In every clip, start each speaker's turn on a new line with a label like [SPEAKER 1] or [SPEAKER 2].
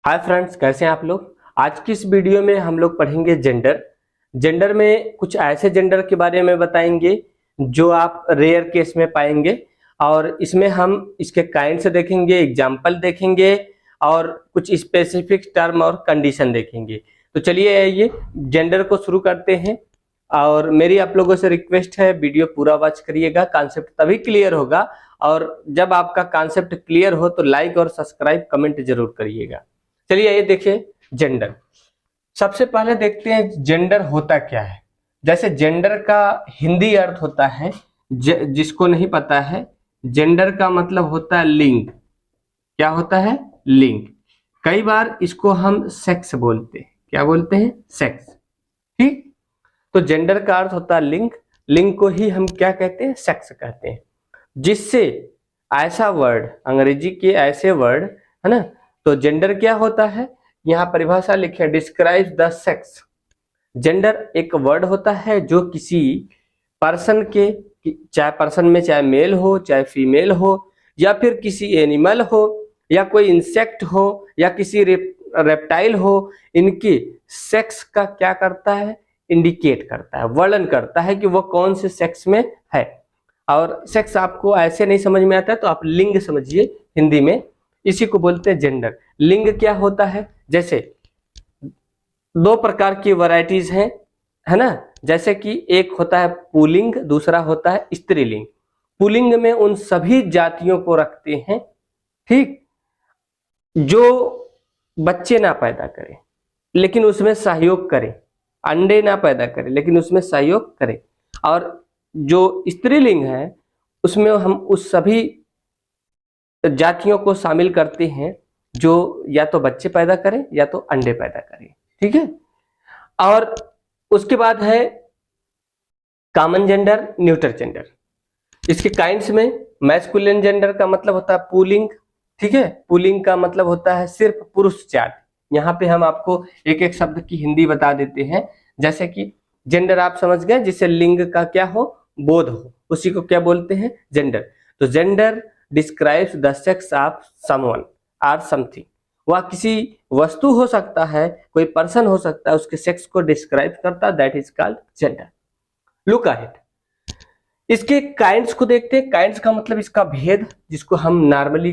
[SPEAKER 1] Hi friends, कैसे हैं आप लोग। आज की इस वीडियो में हम लोग पढ़ेंगे जेंडर। जेंडर में कुछ ऐसे जेंडर के बारे में बताएंगे जो आप रेयर केस में पाएंगे, और इसमें हम इसके काइंड देखेंगे, एग्जाम्पल देखेंगे और कुछ स्पेसिफिक टर्म और कंडीशन देखेंगे। तो चलिए ये जेंडर को शुरू करते हैं। और मेरी आप लोगों से रिक्वेस्ट है, वीडियो पूरा वॉच करिएगा, कॉन्सेप्ट तभी क्लियर होगा। और जब आपका कॉन्सेप्ट क्लियर हो तो लाइक और सब्सक्राइब कमेंट जरूर करिएगा। चलिए ये देखिए जेंडर। सबसे पहले देखते हैं जेंडर होता क्या है। जैसे जेंडर का हिंदी अर्थ होता है, जिसको नहीं पता है, जेंडर का मतलब होता है लिंग। क्या होता है? लिंग। कई बार इसको हम सेक्स बोलते हैं। क्या बोलते हैं? सेक्स। ठीक। तो जेंडर का अर्थ होता है लिंग। लिंग को ही हम क्या कहते हैं? सेक्स कहते हैं। जिससे ऐसा वर्ड, अंग्रेजी के ऐसे वर्ड है ना। तो जेंडर क्या होता है, यहाँ परिभाषा लिखे, डिस्क्राइब्स द सेक्स। जेंडर एक वर्ड होता है जो किसी पर्सन के, चाहे पर्सन में चाहे मेल हो चाहे फीमेल हो, या फिर किसी एनिमल हो, या कोई इंसेक्ट हो, या किसी रेप्टाइल हो, इनके सेक्स का क्या करता है? इंडिकेट करता है, वर्णन करता है कि वो कौन से सेक्स में है। और सेक्स आपको ऐसे नहीं समझ में आता है तो आप लिंग समझिए हिंदी में, इसी को बोलते हैं जेंडर। लिंग क्या होता है? जैसे दो प्रकार की वैरायटीज हैं, है ना। जैसे कि एक होता है पुल्लिंग, दूसरा होता है स्त्रीलिंग। पुल्लिंग में उन सभी जातियों को रखते हैं, ठीक, जो बच्चे ना पैदा करें लेकिन उसमें सहयोग करें, अंडे ना पैदा करें लेकिन उसमें सहयोग करें। और जो स्त्रीलिंग है उसमें हम उस सभी जातियों को शामिल करते हैं जो या तो बच्चे पैदा करें या तो अंडे पैदा करें। ठीक है। और उसके बाद है कॉमन जेंडर, न्यूटर जेंडर। इसके काइंड्स में मैस्कुलिन जेंडर का मतलब होता है पुल्लिंग। ठीक है। पुल्लिंग का मतलब होता है सिर्फ पुरुष जाति। यहाँ पे हम आपको एक एक शब्द की हिंदी बता देते हैं। जैसे कि जेंडर आप समझ गए, जिससे लिंग का क्या हो, बोध हो, उसी को क्या बोलते हैं? जेंडर। तो gender describes the sex of someone और समथिंग। वह किसी वस्तु हो सकता है, कोई पर्सन हो सकता है, उसके सेक्स को डिस्क्राइब करता है, that is called gender. Look ahead. इसके काइंड्स को देखते हैं। काइंड्स का मतलब इसका भेद, जिसको हम नॉर्मली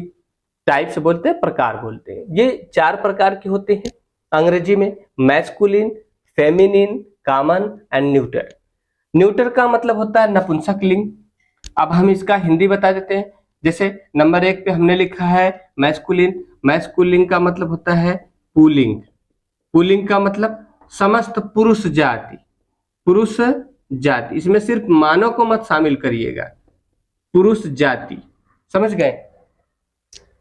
[SPEAKER 1] टाइप्स बोलते हैं, प्रकार बोलते हैं। ये 4 प्रकार के होते हैं अंग्रेजी में: masculine, feminine, common and neuter. Neuter का मतलब होता है नपुंसक लिंग। अब हम इसका हिंदी बता देते हैं। जैसे नंबर 1 पे हमने लिखा है मैस्कुलिन। मैस्कुलिन का मतलब होता है पुल्लिंग। पुल्लिंग का मतलब समस्त पुरुष जाति। पुरुष जाति, इसमें सिर्फ मानव को मत शामिल करिएगा, पुरुष जाति। समझ गए?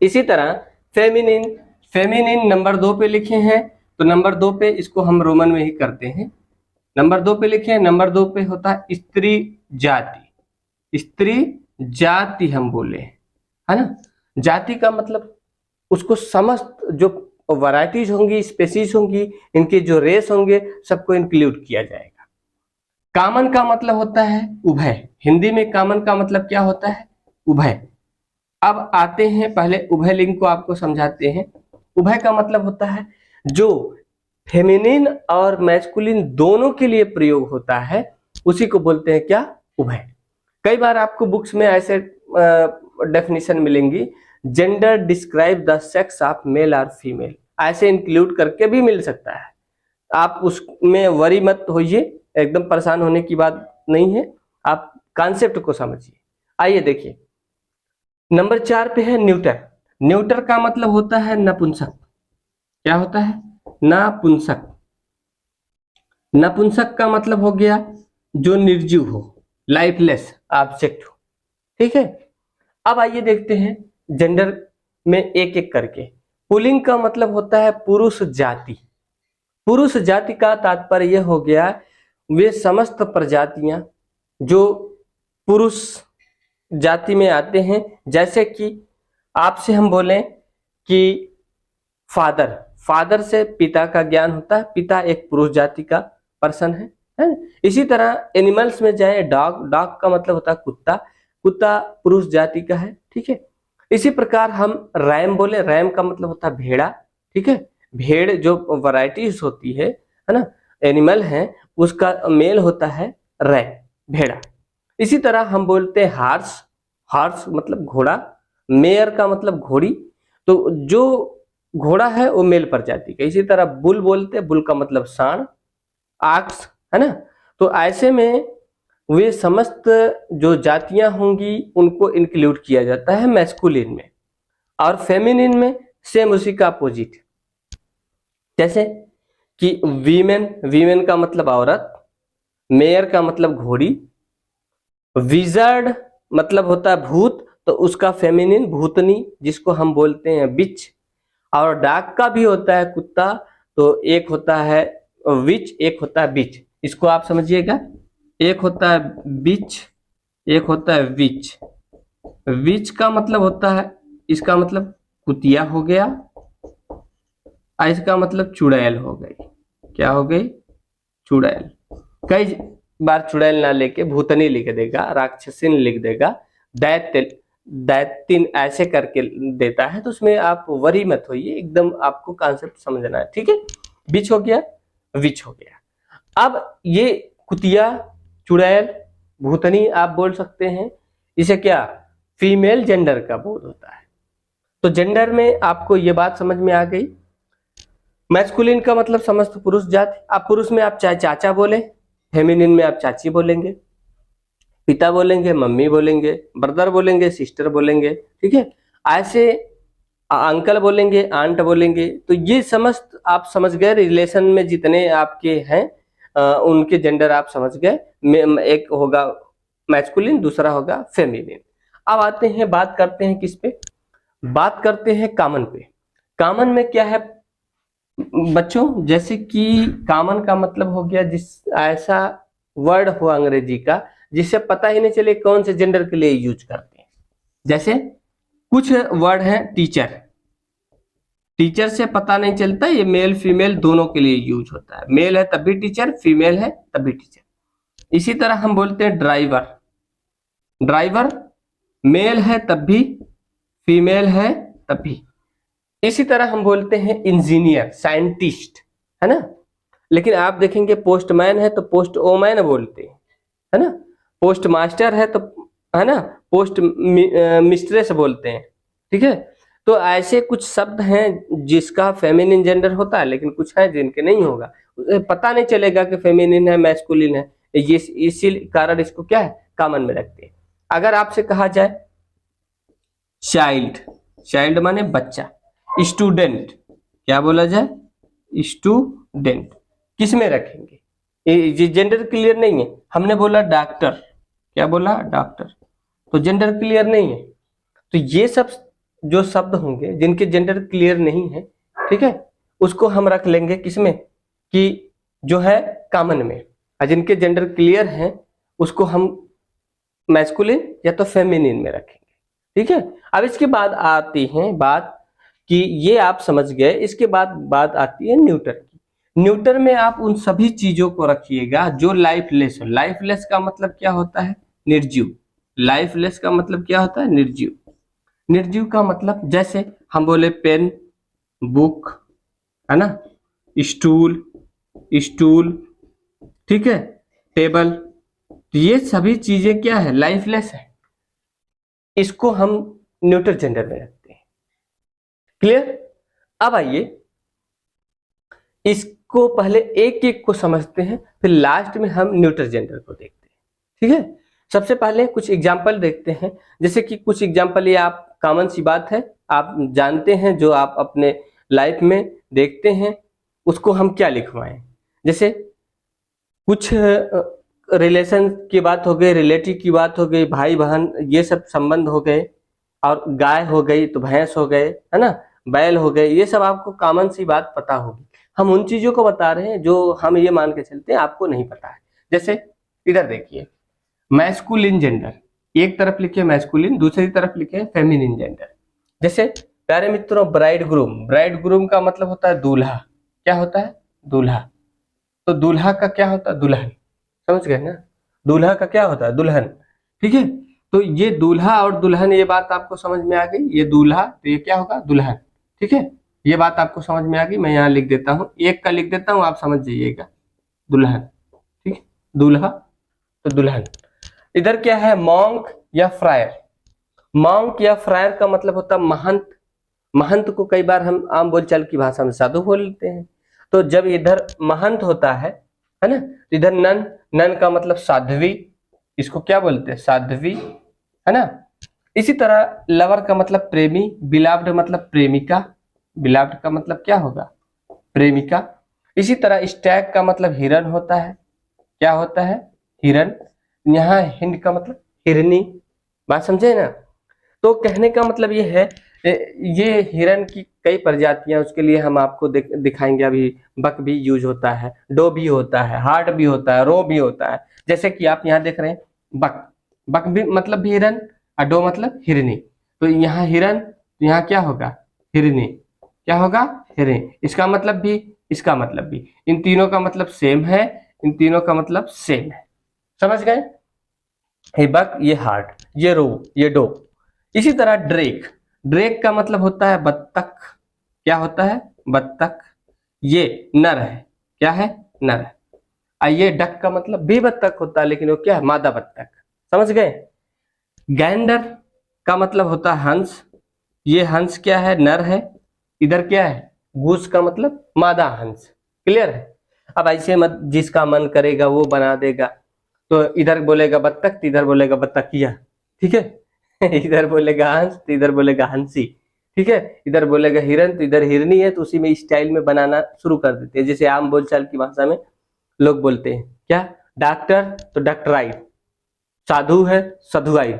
[SPEAKER 1] इसी तरह फेमिनिन। फेमिनिन नंबर 2 पे लिखे हैं, तो नंबर 2 पे इसको हम रोमन में ही करते हैं। नंबर 2 पे लिखे हैं, नंबर 2 पे होता है स्त्री जाति। स्त्री जाति हम बोले, है ना। जाति का मतलब उसको समस्त जो वैरायटीज होंगी, स्पेसीज होंगी, इनके जो रेस होंगे, सबको इंक्लूड किया जाएगा। कॉमन का मतलब होता है उभय। हिंदी में कॉमन का मतलब क्या होता है? उभय। अब आते हैं, पहले उभय लिंग को आपको समझाते हैं। उभय का मतलब होता है जो फेमिनिन और मैस्कुलिन दोनों के लिए प्रयोग होता है, उसी को बोलते हैं क्या? उभय। कई बार आपको बुक्स में ऐसे डेफिनेशन मिलेंगी, gender describe the sex of male और फीमेल, ऐसे इंक्लूड करके भी मिल सकता है। आप उसमें वरी मत होइए, एकदम परेशान होने की बात नहीं है, आप कॉन्सेप्ट को समझिए। आइए देखिए, नंबर 4 पे है न्यूटर। न्यूटर का मतलब होता है नपुंसक। क्या होता है? नपुंसक। नपुंसक का मतलब हो गया जो निर्जीव हो, लाइफलेस ऑब्जेक्ट हो। ठीक है। अब आइए देखते हैं जेंडर में एक एक करके। पुल्लिंग का मतलब होता है पुरुष जाति। पुरुष जाति का तात्पर्य यह हो गया वे समस्त प्रजातियां जो पुरुष जाति में आते हैं। जैसे कि आपसे हम बोलें कि फादर, फादर से पिता का ज्ञान होता है, पिता एक पुरुष जाति का पर्सन है। इसी तरह एनिमल्स में जाए, डॉग, डॉग का मतलब होता है कुत्ता, कुत्ता पुरुष जाति का है। ठीक है। इसी प्रकार हम रैम बोले, रैम का मतलब होता है भेड़ा। ठीक है। भेड़ जो वैरायटीज होती है ना, एनिमल है, उसका मेल होता है रै, भेड़ा। इसी तरह हम बोलते हैं हार्स, हार्स मतलब घोड़ा, मेयर का मतलब घोड़ी, तो जो घोड़ा है वो मेल प्रजाति का। इसी तरह बुल बोलते हैं, बुल का मतलब सांड, आक्स, है ना। तो ऐसे में वे समस्त जो जातियां होंगी उनको इंक्लूड किया जाता है मैस्कुलिन में, और फेमिनिन में सेम उसी का अपोजिट। जैसे कि वीमेन, वीमेन का मतलब औरत, मेयर का मतलब घोड़ी, विजर्ड मतलब होता है भूत, तो उसका फेमिनिन भूतनी, जिसको हम बोलते हैं बिच। और डॉग का भी होता है कुत्ता, तो एक होता है विच, एक होता है बिच। इसको आप समझिएगा, एक होता है बिच, एक होता है विच। विच का मतलब होता है, इसका मतलब कुतिया हो गया, और इसका मतलब चुड़ैल हो गई। क्या हो गई? चुड़ैल। कई बार चुड़ैल ना लेके भूतनी लिख देगा, राक्षसिन लिख देगा, दैत्य, दैतिन ऐसे करके देता है, तो उसमें आप वरी मत होइए, एकदम आपको कॉन्सेप्ट समझना है, ठीक है। बिच हो गया, विच हो गया। अब ये कुतिया, चुड़ैल, भूतनी आप बोल सकते हैं, इसे क्या फीमेल जेंडर का बोध होता है। तो जेंडर में आपको ये बात समझ में आ गई। मैस्कुलिन का मतलब समस्त पुरुष जाति। आप पुरुष में आप चाहे चाचा बोले, फेमिनिन में आप चाची बोलेंगे, पिता बोलेंगे, मम्मी बोलेंगे, ब्रदर बोलेंगे, सिस्टर बोलेंगे, ठीक है। ऐसे अंकल बोलेंगे, आंट बोलेंगे। तो ये समस्त आप समझ गए, रिलेशन में जितने आपके हैं उनके जेंडर आप समझ गए। एक होगा मैस्कुलिन, दूसरा होगा फेमिनिन। अब आते हैं, बात करते हैं किस पे, बात करते हैं कॉमन पे। कॉमन में क्या है बच्चों, जैसे कि कॉमन का मतलब हो गया जिस ऐसा वर्ड हो अंग्रेजी का जिससे पता ही नहीं चले कौन से जेंडर के लिए यूज करते हैं। जैसे कुछ वर्ड है टीचर, टीचर से पता नहीं चलता ये मेल फीमेल दोनों के लिए यूज होता है, मेल है तब भी टीचर, फीमेल है तब भी टीचर। इसी तरह हम बोलते हैं ड्राइवर, ड्राइवर मेल है तब भी, फीमेल है तब भी। इसी तरह हम बोलते हैं इंजीनियर, साइंटिस्ट, है ना। लेकिन आप देखेंगे पोस्टमैन है तो पोस्ट ओमैन बोलते हैं, है ना। पोस्ट मास्टर है तो, है ना, पोस्ट मिस्ट्रेस बोलते हैं, ठीक है। तो ऐसे कुछ शब्द हैं जिसका फेमिनिन जेंडर होता है, लेकिन कुछ है जिनके नहीं होगा, पता नहीं चलेगा कि फेमिनिन है मैस्कुलिन है। ये इसी कारण इसको क्या है कॉमन में रखते हैं। अगर आपसे कहा जाए चाइल्ड, चाइल्ड माने बच्चा, स्टूडेंट, क्या बोला जाए स्टूडेंट, किस में रखेंगे? ये जेंडर क्लियर नहीं है। हमने बोला डॉक्टर, क्या बोला डॉक्टर, तो जेंडर क्लियर नहीं है। तो ये सब जो शब्द होंगे जिनके जेंडर क्लियर नहीं है, ठीक है, उसको हम रख लेंगे किसमें कि जो है कॉमन में, और जिनके जेंडर क्लियर हैं उसको हम मैस्कुलिन या तो फेमिनिन में रखेंगे, ठीक है। अब इसके बाद आती है बात कि ये आप समझ गए। इसके बाद बात आती है न्यूटर की। न्यूटर में आप उन सभी चीजों को रखिएगा जो लाइफलेस हो। लाइफलेस का मतलब क्या होता है? निर्जीव। लाइफलेस का मतलब क्या होता है? निर्जीव। निर्जीव का मतलब जैसे हम बोले पेन, बुक, है ना, स्टूल, स्टूल, ठीक है, टेबल, तो ये सभी चीजें क्या है? लाइफलेस है। इसको हम न्यूटर जेंडर में रखते हैं। क्लियर? अब आइए इसको पहले एक एक को समझते हैं, फिर लास्ट में हम न्यूटर जेंडर को देखते हैं, ठीक है। सबसे पहले कुछ एग्जाम्पल देखते हैं। जैसे कि कुछ एग्जाम्पल, ये आप कॉमन सी बात है, आप जानते हैं, जो आप अपने लाइफ में देखते हैं, उसको हम क्या लिखवाएं। जैसे कुछ रिलेशन की बात हो गई, रिलेटिव की बात हो गई, भाई बहन, ये सब संबंध हो गए, और गाय हो गई तो भैंस हो गए, है ना, बैल हो गए, ये सब आपको कॉमन सी बात पता होगी। हम उन चीजों को बता रहे हैं जो हम ये मान के चलते हैं आपको नहीं पता है। जैसे इधर देखिए, मैस्कुलिन जेंडर, एक तरफ लिखे मैस्कुलिन, दूसरी तरफ लिखे फेमिनिन जेंडर। जैसे प्यारे मित्रों, ब्राइड ग्रूम, ब्राइड ग्रूम का मतलब होता है दूल्हा। क्या होता है? दूल्हा। तो दूल्हा का क्या होता है? दुल्हन। समझ गए ना? दूल्हा का क्या होता है? दुल्हन, ठीक है। तो ये दूल्हा और दुल्हन, ये बात आपको समझ में आ गई। ये दूल्हा तो ये क्या होगा? दुल्हन, ठीक है। ये बात आपको समझ में आ गई। मैं यहाँ लिख देता हूँ, एक का लिख देता हूँ, आप समझ जाइएगा। दुल्हन, ठीक है, दूल्हा तो दुल्हन। इधर क्या है, मॉन्क या फ्रायर। मॉन्क या फ्रायर का मतलब होता है महंत। महंत को कई बार हम आम बोलचाल की भाषा में साधु बोलते हैं। तो जब इधर महंत होता है ना, तो इधर नन, नन का मतलब साध्वी, इसको क्या बोलते हैं, साध्वी, है ना। इसी तरह लवर का मतलब प्रेमी, बिलाव्ड मतलब प्रेमिका, बिलाव्ड का मतलब क्या होगा, प्रेमिका। इसी तरह स्टैग का मतलब हिरन होता है, क्या होता है, हिरन। यहाँ हिंड का मतलब हिरनी, बात समझे ना। तो कहने का मतलब ये है, ये हिरन की कई प्रजातियां, उसके लिए हम आपको दिखाएंगे अभी। बक भी यूज होता है, डो भी होता है, हार्ट भी होता है, रो भी होता है। जैसे कि आप यहाँ देख रहे हैं बक, बक भी मतलब भी हिरन, और डो मतलब हिरनी। तो यहाँ हिरन, तो यहाँ क्या होगा, हिरनी, क्या होगा, हिरनी। इसका मतलब भी, इसका मतलब भी, इन तीनों का मतलब सेम है, इन तीनों का मतलब सेम है। समझ गए, ये बक, ये हार्ट, ये रो, ये डो। इसी तरह ड्रेक, ड्रेक का मतलब होता है बत्तख, क्या होता है, बत्तख। ये नर है, क्या है, नर है। ये डक का मतलब भी बत्तख होता है, लेकिन वो क्या है, मादा बत्तख। समझ गए। गैंडर का मतलब होता है हंस, ये हंस क्या है, नर है। इधर क्या है, गूस का मतलब मादा हंस। क्लियर है। अब ऐसे मत जिसका मन करेगा वो बना देगा। तो इधर बोलेगा बत्तख, तो इधर बोलेगा बत्तखिया, ठीक है। इधर बोलेगा हंस, तो इधर बोलेगा हंसी, ठीक है। इधर बोलेगा हिरन, तो इधर हिरनी है। तो उसी में स्टाइल में बनाना शुरू कर देते हैं, जैसे आम बोलचाल की भाषा में लोग बोलते हैं क्या, डॉक्टर तो डॉक्टराई, साधु है साधुआई।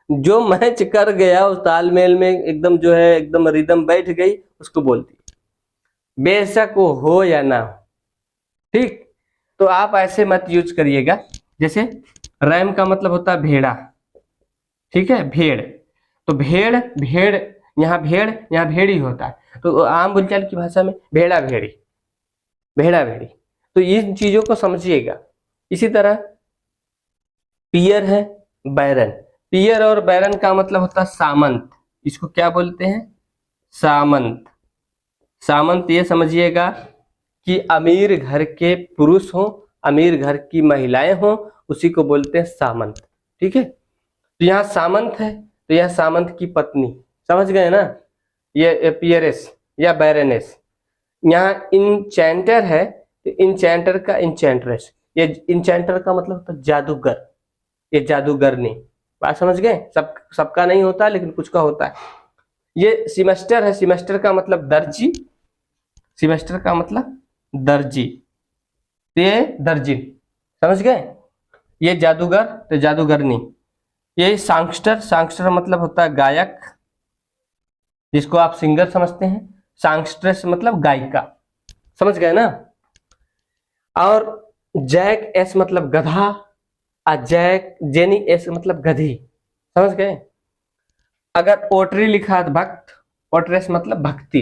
[SPEAKER 1] जो मैच कर गया उस तालमेल में, एकदम जो है एकदम रिदम बैठ गई, उसको बोलती है, बेशक वो हो या ना हो, ठीक। तो आप ऐसे मत यूज करिएगा। जैसे रैम का मतलब होता है भेड़ा, ठीक है, भेड़। तो भेड़, भेड़, यहाँ भेड़, यहाँ भेड़ी होता है। तो आम बोलचाल की भाषा में भेड़ा भेड़ी, भेड़ा भेड़ी। तो इन चीजों को समझिएगा। इसी तरह पियर है, बैरन। पियर और बैरन का मतलब होता है सामंत, इसको क्या बोलते हैं, सामंत। सामंत ये समझिएगा कि अमीर घर के पुरुष हो, अमीर घर की महिलाएं हो, उसी को बोलते हैं सामंत, ठीक है। तो यहाँ सामंत है, तो यह सामंत की पत्नी, समझ गए ना। ये पियरेस या बैरनेस। यहाँ इंचेंटर है, तो इंचेंटर का इंचेंट्रेस। ये इंचेंटर का मतलब होता है जादूगर, ये जादूगरनी। बात समझ गए। सबका नहीं होता, लेकिन कुछ का होता है। ये सिमेस्टर है, सिमेस्टर का मतलब दर्जी, सिमेस्टर का मतलब दर्जी, ये दर्जी, समझ गए। ये जादूगर तो जादूगरनी। ये सांगस्टर, सांगस्टर मतलब होता है गायक, जिसको आप सिंगर समझते हैं। सांगस्ट्रेस मतलब गायिका, समझ गए ना। और जैक एस मतलब गधा, जैक जेनी एस मतलब गधी, समझ गए। अगर पोट्री लिखा है भक्त, पोट्रेस मतलब भक्ति।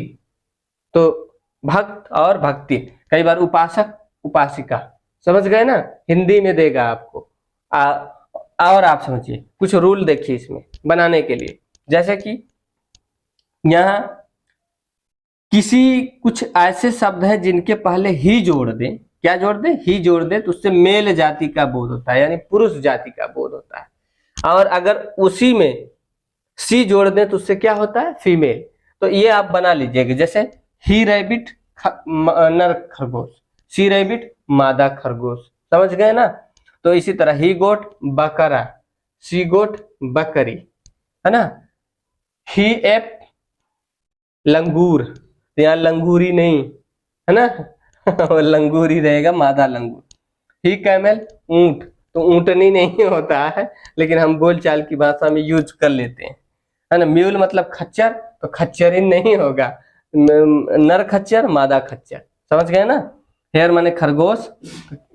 [SPEAKER 1] तो भक्त और भक्ति, कई बार उपासक उपासिका, समझ गए ना। हिंदी में देगा आपको। और आप समझिए, कुछ रूल देखिए इसमें बनाने के लिए। जैसे कि यहाँ किसी कुछ ऐसे शब्द हैं जिनके पहले ही जोड़ दें, क्या जोड़ दें, ही जोड़ दें, तो उससे मेल जाति का बोध होता है, यानी पुरुष जाति का बोध होता है। और अगर उसी में सी जोड़ दें तो उससे क्या होता है, फीमेल। तो ये आप बना लीजिएगा। जैसे ही रैबिट नर खरगोश, सी रैबिट मादा खरगोश, समझ गए ना। तो इसी तरह ही गोट बकरा, सी गोट बकरी, है ना। ही एप लंगूर, तो यहाँ लंगूरी नहीं, है ना। वो लंगूरी रहेगा, मादा लंगूर। ही कैमल ऊंट, तो ऊंटनी नहीं होता है, लेकिन हम बोलचाल की भाषा में यूज कर लेते हैं, है ना। म्यूल मतलब खच्चर, तो खच्चर ही नहीं होगा, नर खच्चर मादा खच्चर, समझ गए ना। हेयर माने खरगोश,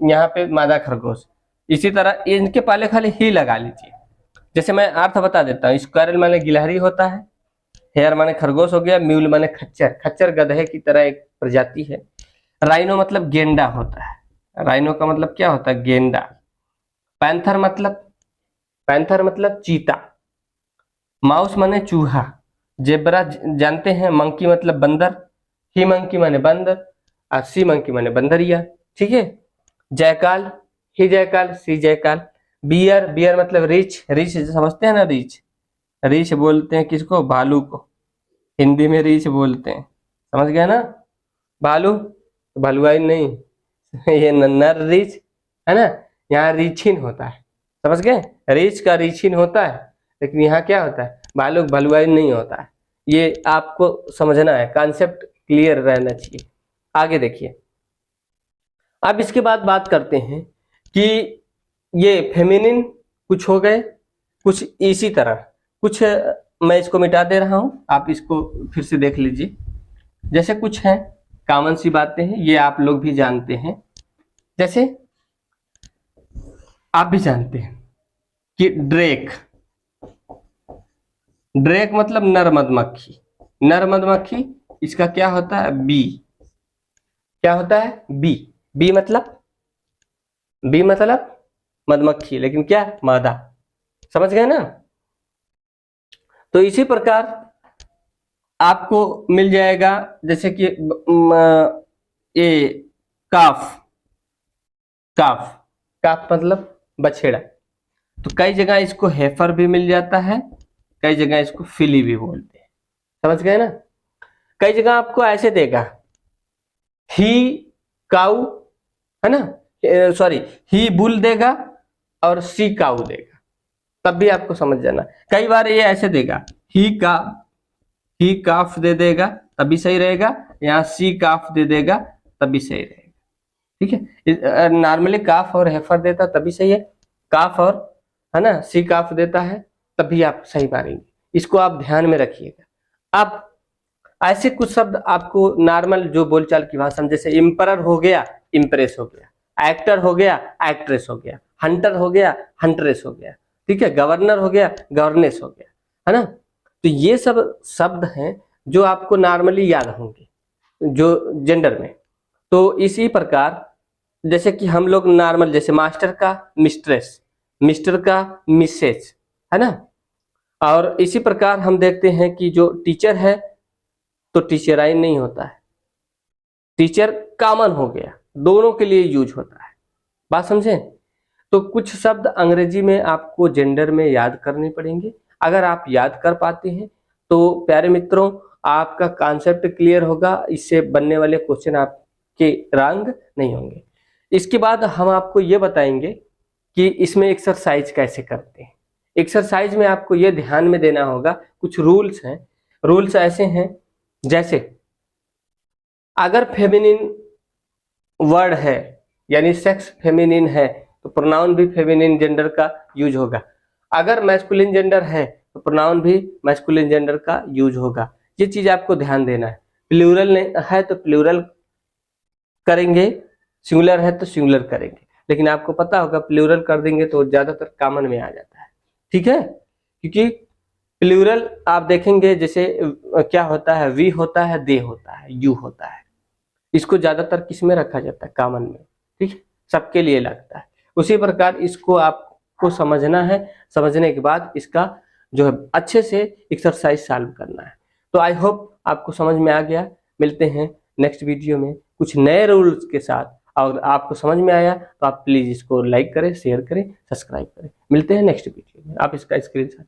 [SPEAKER 1] यहाँ पे मादा खरगोश। इसी तरह इनके पहले खाली ही लगा लीजिए। जैसे मैं अर्थ बता देता हूँ, स्क्वायरल माने गिलहरी होता है, हेयर माने खरगोश हो गया, म्यूल माने खच्चर, खच्चर गधे की तरह एक प्रजाति है। राइनो मतलब गेंडा होता है, राइनो का मतलब क्या होता है, गेंडा। पैंथर मतलब, पैंथर मतलब चीता। माउस माने चूहा। जेब्रा जानते हैं, मंकी मतलब बंदर। ही मंकी माने बंदर और सी मंकी माने बंदरिया। ठीक है। जयकाल, ही जयकाल, सी जयकाल। बियर, बियर मतलब रीछ, रीछ समझते हैं ना, रीछ, रीछ बोलते हैं किसको, भालू को, हिंदी में रीछ बोलते हैं, समझ गया ना। भालू तो भलुआई नहीं ये नर रीछ है ना, यहाँ रीछिन होता है, समझ गए, रीछ का रीछिन होता है, लेकिन यहाँ क्या होता है, भालू भलुआई नहीं होता है। ये आपको समझना है, कॉन्सेप्ट क्लियर रहना चाहिए। आगे देखिए, अब इसके बाद बात करते हैं कि ये फेमिनिन कुछ हो गए, कुछ इसी तरह, कुछ मैं इसको मिटा दे रहा हूं, आप इसको फिर से देख लीजिए। जैसे कुछ है कॉमन सी बातें हैं, ये आप लोग भी जानते हैं, जैसे आप भी जानते हैं कि ड्रेक, ड्रेक मतलब नर मधुमक्खी, नर मधुमक्खी, इसका क्या होता है, बी, क्या होता है, बी, बी मतलब, बी मतलब मधुमक्खी, लेकिन क्या, मादा, समझ गए ना। तो इसी प्रकार आपको मिल जाएगा, जैसे कि ये काफ, काफ, काफ मतलब बछेड़ा, तो कई जगह इसको हेफर भी मिल जाता है, कई जगह इसको फिली भी बोलते हैं, समझ गए ना। कई जगह आपको ऐसे देगा, ही काऊ, है ना, सॉरी, ही बुल देगा और सी काऊ देगा, तब भी आपको समझ जाना। कई बार ये ऐसे देगा, ही काफ दे देगा तभी सही रहेगा, यहाँ सी काफ दे देगा तभी सही रहेगा। ठीक है, नॉर्मली काफ और हेफर देता तभी सही है, काफ और, है ना, सी काफ देता है तभी आप सही मारेंगे, इसको आप ध्यान में रखिएगा। अब ऐसे कुछ शब्द आपको नॉर्मल जो बोलचाल की भाषा में, जैसे इम्परर हो गया, इम्प्रेस हो गया, एक्टर हो गया, एक्ट्रेस हो गया, हंटर हो गया, हंट्रेस हो गया, ठीक है, गवर्नर हो गया, गवर्नेस हो गया, है ना। तो ये सब शब्द हैं जो आपको नॉर्मली याद होंगे जो जेंडर में। तो इसी प्रकार जैसे कि हम लोग नॉर्मल, जैसे मास्टर का मिस्ट्रेस, मिस्टर का मिसेज, है ना। और इसी प्रकार हम देखते हैं कि जो टीचर है तो टीचराइन नहीं होता है, टीचर कॉमन हो गया, दोनों के लिए यूज होता है, बात समझे। तो कुछ शब्द अंग्रेजी में आपको जेंडर में याद करने पड़ेंगे, अगर आप याद कर पाते हैं तो प्यारे मित्रों आपका कॉन्सेप्ट क्लियर होगा, इससे बनने वाले क्वेश्चन आपके रंग नहीं होंगे। इसके बाद हम आपको ये बताएंगे कि इसमें एक्सरसाइज कैसे करते हैं। एक्सरसाइज में आपको ये ध्यान में देना होगा, कुछ रूल्स हैं, रूल्स ऐसे हैं, जैसे अगर फेमिनिन वर्ड है यानी सेक्स फेमिनिन है तो प्रोनाउन भी फेमिनिन जेंडर का यूज होगा, अगर मैस्कुलिन जेंडर है तो प्रोनाउन भी मैस्कुलिन जेंडर का यूज होगा। ये चीज आपको ध्यान देना है। प्लूरल है तो प्लूरल करेंगे, सिंगुलर है तो सिंगुलर करेंगे, लेकिन आपको पता होगा प्लूरल कर देंगे तो ज्यादातर कॉमन में आ जाता है, ठीक है। क्योंकि प्लूरल आप देखेंगे जैसे क्या होता है, वी होता है, दे होता है, यू होता है, इसको ज्यादातर किस में रखा जाता है, कॉमन में, ठीक है, सबके लिए लगता है। उसी प्रकार इसको आपको समझना है, समझने के बाद इसका जो है अच्छे से एक्सरसाइज सॉल्व करना है। तो आई होप आपको समझ में आ गया। मिलते हैं नेक्स्ट वीडियो में कुछ नए रूल्स के साथ, और आपको समझ में आया तो आप प्लीज इसको लाइक करें, शेयर करें, सब्सक्राइब करें। मिलते हैं नेक्स्ट वीडियो में, आप इसका स्क्रीनशॉट